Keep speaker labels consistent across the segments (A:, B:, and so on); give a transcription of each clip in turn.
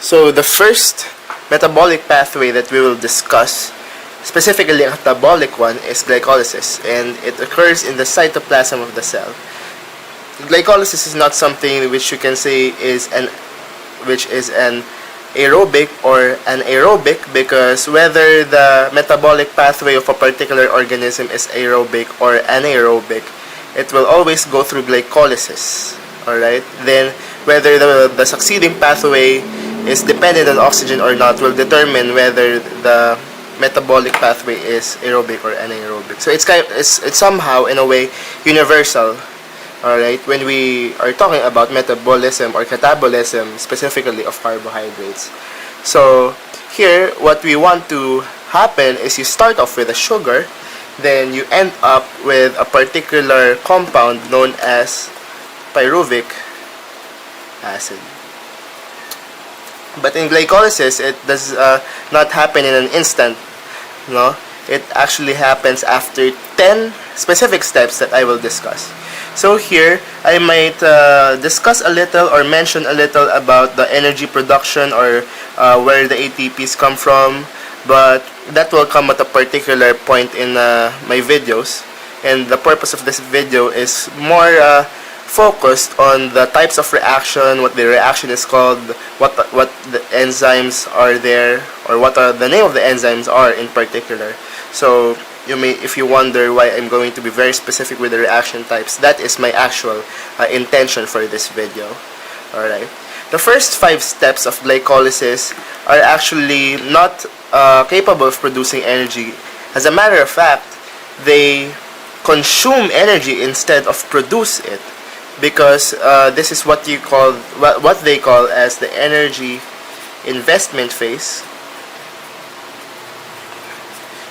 A: So the first metabolic pathway that we will discuss, specifically a catabolic one, is glycolysis, and it occurs in the cytoplasm of the cell. Glycolysis is not something which you can say is an aerobic or anaerobic, because whether the metabolic pathway of a particular organism is aerobic or anaerobic, it will always go through glycolysis. Alright? Then whether the succeeding pathway is dependent on oxygen or not will determine whether the metabolic pathway is aerobic or anaerobic. So it's somehow in a way universal. Alright, when we are talking about metabolism or catabolism, specifically of carbohydrates. So here, what we want to happen is you start off with a sugar, then you end up with a particular compound known as pyruvic acid. But in glycolysis, it does not happen in an instant. No, it actually happens after 10 specific steps that I will discuss. So here, I might discuss a little or mention a little about the energy production or where the ATPs come from, but that will come at a particular point in my videos. And the purpose of this video is more focused on the types of reaction, what the reaction is called, what the enzymes are there, or what the name of the enzymes are in particular. So you may, if you wonder why I'm going to be very specific with the reaction types, that is my actual intention for this video. Alright. The first 5 steps of glycolysis are actually not capable of producing energy. As a matter of fact, they consume energy instead of produce it, because this is what they call as the energy investment phase.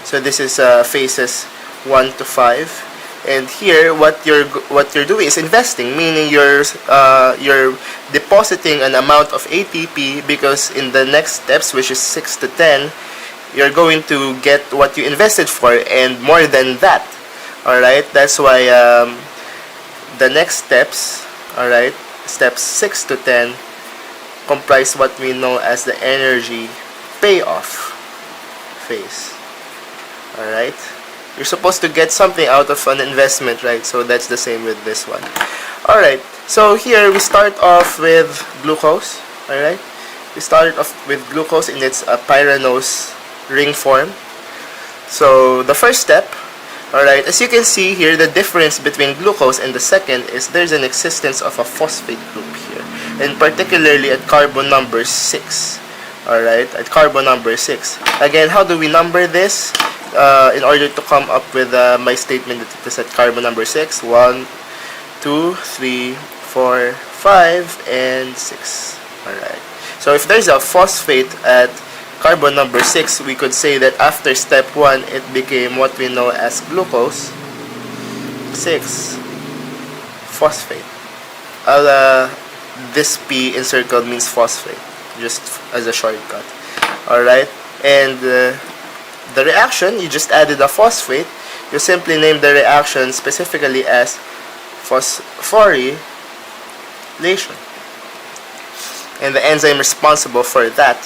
A: So this is phases 1 to 5, and here what you're doing is investing, meaning you're depositing an amount of ATP, because in the next steps, which is 6 to 10, you're going to get what you invested for and more than that. Alright, that's why the next steps, alright, steps 6 to 10 comprise what we know as the energy payoff phase. Alright, you're supposed to get something out of an investment, right? So that's the same with this one. Alright, so here we start off with glucose. Alright, we started off with glucose in its pyranose ring form. So the first step, alright, as you can see here, the difference between glucose and the second is there's an existence of a phosphate group here, and particularly at carbon number 6. Alright, at carbon number 6. Again, how do we number this? In order to come up with my statement that it is at carbon number 6. 1, 2, 3, 4, 5, and 6. Alright. So if there's a phosphate at carbon number 6, we could say that after step 1, it became what we know as glucose 6 phosphate. This P encircled means phosphate, just as a shortcut. Alright, and the reaction, you just added a phosphate. You simply name the reaction specifically as phosphorylation. And the enzyme responsible for that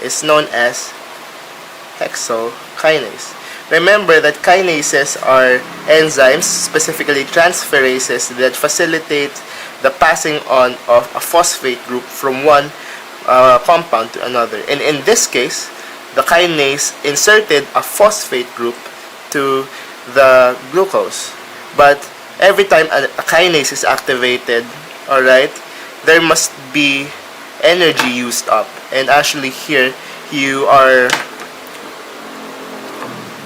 A: is known as hexokinase. Remember that kinases are enzymes, specifically transferases, that facilitate the passing on of a phosphate group from one compound to another. And in this case, the kinase inserted a phosphate group to the glucose. But every time a kinase is activated, alright, there must be energy used up. And actually here, you are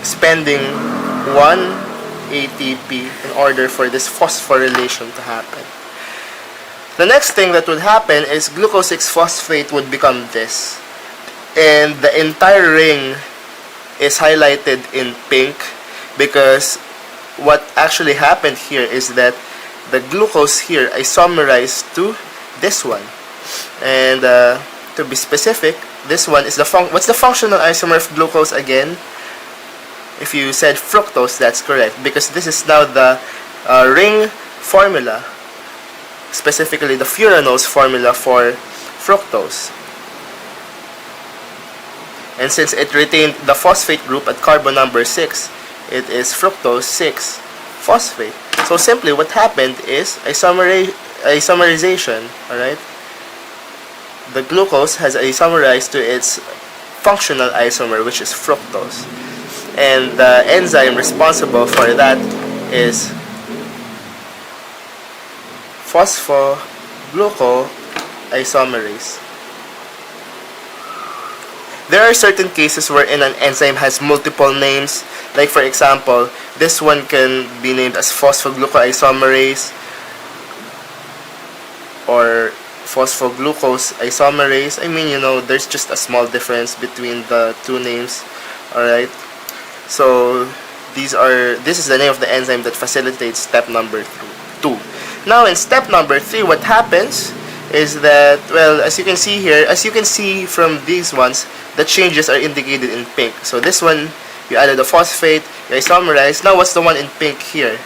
A: spending 1 ATP in order for this phosphorylation to happen. The next thing that would happen is glucose 6-phosphate would become this. And the entire ring is highlighted in pink, because what actually happened here is that the glucose here isomerized to this one. And to be specific, this one is the what's the functional isomer of glucose again? If you said fructose, that's correct, because this is now the ring formula, specifically the furanose formula for fructose. And since it retained the phosphate group at carbon number 6, it is fructose 6-phosphate. So simply what happened is isomerization, alright? The glucose has isomerized to its functional isomer, which is fructose. And the enzyme responsible for that is phosphoglucoisomerase. There are certain cases wherein an enzyme has multiple names. Like for example, this one can be named as phosphoglucoisomerase or phosphoglucose isomerase. I mean, there's just a small difference between the two names. Alright. So this is the name of the enzyme that facilitates step number 2. Now in step number 3, what happens is that, well, as you can see here, as you can see from these ones, the changes are indicated in pink. So this one, you added a phosphate, you isomerized. Now what's the one in pink here?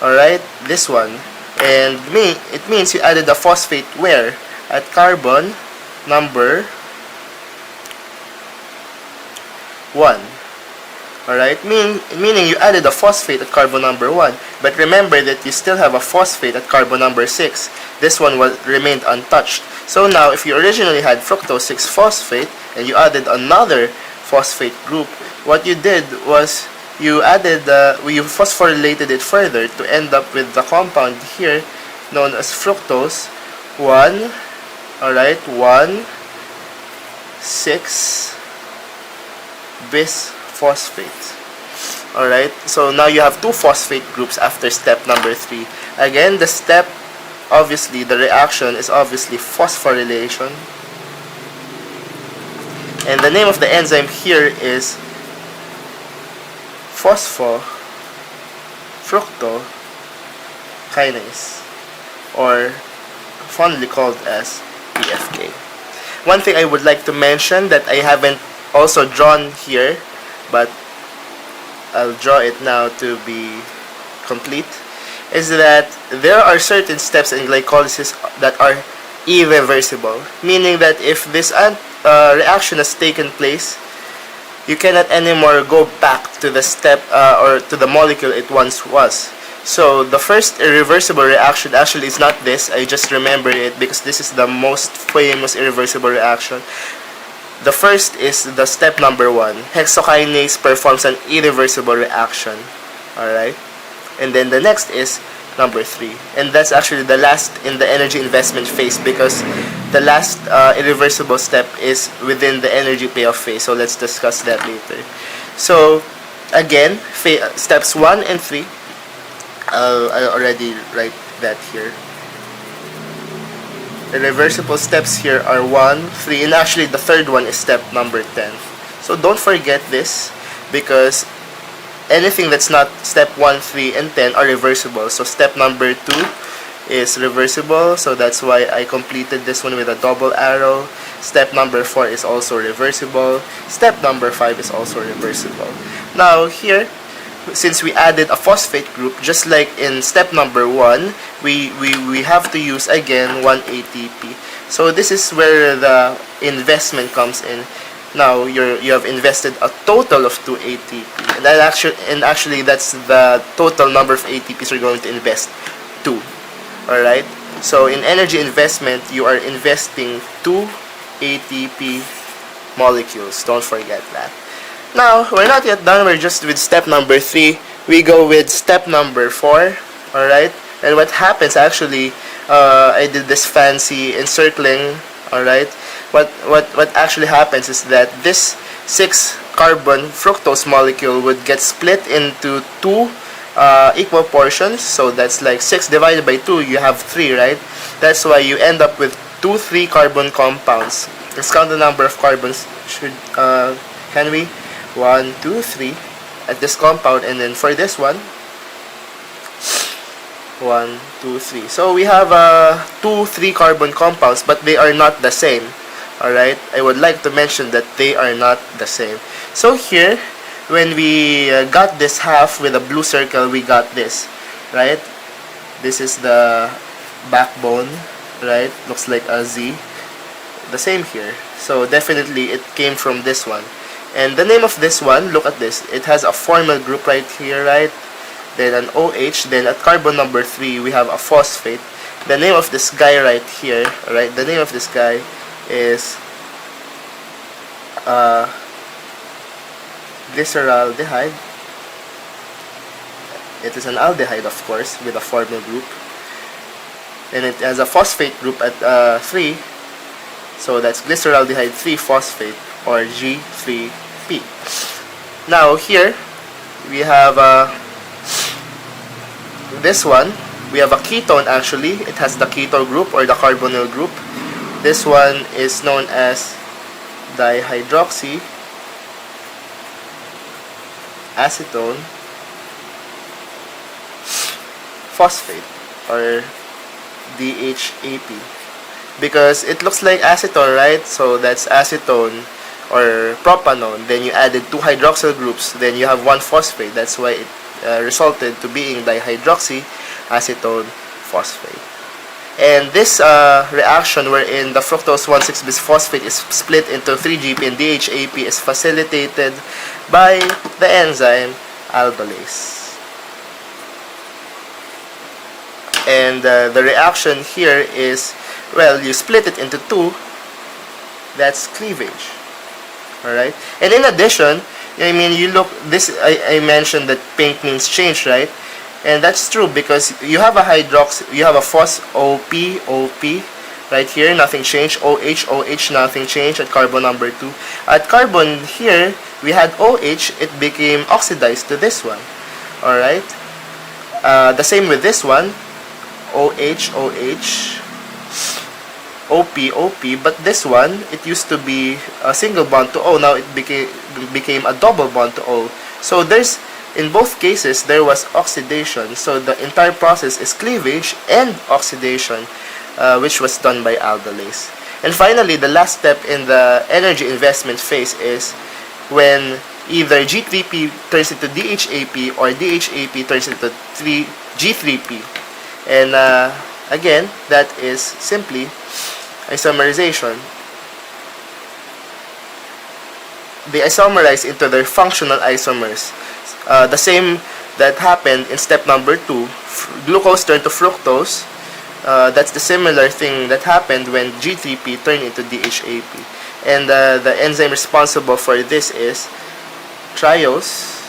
A: Alright, this one. And it means you added a phosphate where? At carbon number 1. Alright, meaning you added a phosphate at carbon number 1. But remember that you still have a phosphate at carbon number 6. This one remained untouched. So now, if you originally had fructose 6-phosphate and you added another phosphate group, what you did was you phosphorylated it further to end up with the compound here known as fructose 1, alright, 1,6-bisphosphate. Alright, so now you have 2 phosphate groups after step number 3. Again, the step, obviously, the reaction is obviously phosphorylation. And the name of the enzyme here is phosphofructokinase, or fondly called as PFK. One thing I would like to mention that I haven't also drawn here, but I'll draw it now to be complete, is that there are certain steps in glycolysis that are irreversible, meaning that if this reaction has taken place, you cannot anymore go back to the step or to the molecule it once was. So the first irreversible reaction actually is not this. I just remember it because this is the most famous irreversible reaction. The first is the step number 1. Hexokinase performs an irreversible reaction. Alright? And then the next is number 3. And that's actually the last in the energy investment phase because the last irreversible step is within the energy payoff phase. So let's discuss that later. So again, steps 1 and 3. I'll already write that here. The reversible steps here are 1, 3, and actually the third one is step number 10. So don't forget this because anything that's not step 1, 3, and 10 are reversible. So step number 2 is reversible, so that's why I completed this one with a double arrow. Step number 4 is also reversible. Step number 5 is also reversible. Now here, since we added a phosphate group, just like in step number 1, we have to use again 1 ATP. So this is where the investment comes in. Now you have invested a total of 2 ATP, and actually that's the total number of ATPs you're going to invest, 2. Alright, so in energy investment you are investing 2 ATP molecules. Don't forget that. Now, we're not yet done. We're just with step number 3. We go with step number 4. Alright? And what happens actually, I did this fancy encircling. Alright? What actually happens is that this 6-carbon fructose molecule would get split into 2 equal portions. So that's like 6 divided by 2, you have 3, right? That's why you end up with 2 3-carbon compounds. Let's count the number of carbons. Can we? 1, 2, 3 at this compound, and then for this one 1, 2, 3. So we have 2 3-carbon compounds, but they are not the same. Alright, I would like to mention that they are not the same. So here, when we got this half with a blue circle, we got this, right? This is the backbone, right? Looks like a Z. the same here. So definitely it came from this one. And the name of this one, look at this. It has a formal group right here, right? Then an OH. Then at carbon number 3, we have a phosphate. The name of this guy right here, right? The name of this guy is glyceraldehyde. It is an aldehyde, of course, with a formal group. And it has a phosphate group at 3. So that's glyceraldehyde 3-phosphate, or G3P. Now here we have this one. We have a ketone actually. It has the keto group or the carbonyl group. This one is known as dihydroxy acetone phosphate, or DHAP, because it looks like acetone, right? So that's acetone or propanone. Then you added 2 hydroxyl groups, then you have 1 phosphate. That's why it resulted to being dihydroxy acetone phosphate. And this reaction wherein the fructose 1,6-bisphosphate is split into 3-GP and DHAP is facilitated by the enzyme aldolase. And the reaction here is, well, you split it into 2. That's cleavage. Alright? And in addition, I mean, you look, this, I mentioned that pink means change, right? And that's true because you have a you have a phos OP, right here, nothing changed. OH, nothing changed at carbon number 2. At carbon here, we had OH, it became oxidized to this one. Alright? The same with this one. OH, OP, but this one, it used to be a single bond to O, now it became a double bond to O. So there's, in both cases, there was oxidation. So the entire process is cleavage and oxidation, which was done by aldolase. And finally, the last step in the energy investment phase is when either G3P turns into DHAP or DHAP turns into G3P. And again, that is simply isomerization. They isomerize into their functional isomers. The same that happened in step number 2, glucose turned to fructose. That's the similar thing that happened when G3P turned into DHAP. And the enzyme responsible for this is triose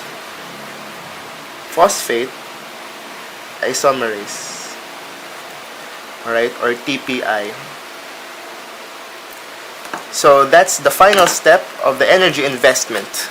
A: phosphate isomerase. Alright, or TPI. So that's the final step of the energy investment.